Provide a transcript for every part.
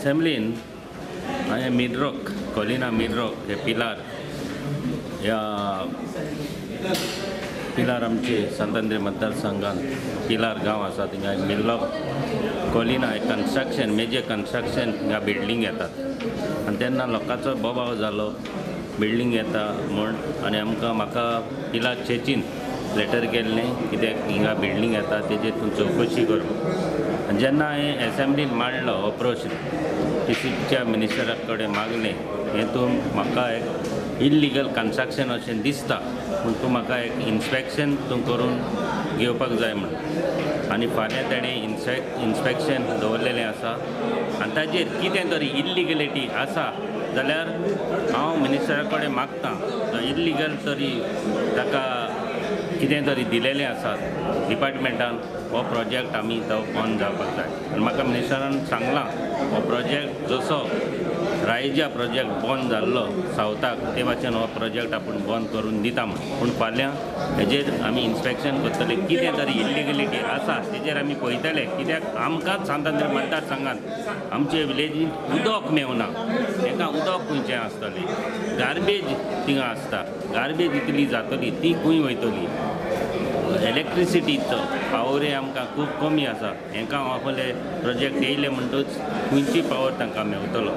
असेंब्लीन हांवें मिडरॉक कोलिना मिडरॉक हे पिलार ह्या पिलार आमचे संतांद्री मतदारसंघात पिलार गांव आसा थिंगा मिडरॉक कोलिना कन्स्ट्रक्शन मेजर कन्स्ट्रक्शन ह्या बिल्डींग येतात आनी तेन्ना लोकांचो बोबाव जालो बिल्डींग येता म्हूण आनी म्हाका पिलार चेचीन लेटर केल्लें कित्याक हिंगा बिल्डींग येता तेजेर तूं चवकशी कर आनी जेन्ना हांवें असेंब्लीन मांडलो अप्रोच टीसीच्या मिनिस्टरा कडेन मागलें हें तूं म्हाका एक इल्लीगल कन्स्ट्रक्शन अशें दिसता पूण तूं म्हाका एक इन्स्पेक्शन तूं करून घेवपाक जाय म्हण आनी फाल्यां तेणें इन्स्पेक्शन दवरलेलें आसा आनी ताजेर कितें तरी इल्लीगलिटी आसा जाल्यार हांव मिनिस्टरा कडेन मागतां इल्लीगल तरी ताका कितें तरी दिलेलें आसा डिपार्टमेंटान हो प्रोजेक्ट आमी तो बंद जावपाक जाय आनी म्हाका मिनिस्टरान सांगलां हो प्रोजेक्ट जसो रायजा प्रोजेक्ट बंद जाल्लो सावथाक ते भाशेन हो प्रोजेक्ट आपूण बंद करून दिता म्हण पूण फाल्यां हेजेर आमी इन्स्पेक्शन करतले कितें तरी इल्लीगलिटी आसा तेजेर आमी पळयतले कित्याक आमकांच सांतांद्री मतदारसंघांत आमचे विलेजीन उदक मेवना तांकां उदक खंयचें आसतलें गार्बेज थिंगा आसता गार्बेज इतली जातली ती खंय वयतली इलेक्ट्रिसिटीचो पावरय आमकां खूब कमी आसा हांकां आपले प्रोजेक्ट येयले म्हणटूच खंयची पावर तांकां मेवतलो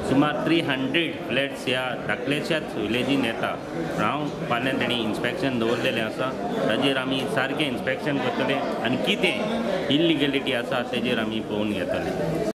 सुमार 300 फ्लॅट्स ह्या धाकलेशाच विलेजीन येता हांव फाल्यां तेणी इन्स्पेक्शन दवरलेलें आसा ताजेर आमी सारकें इन्स्पेक्शन करतले आनी कितें इल्लीगलिटी आसा तेजेर आमी पळोवन घेतले.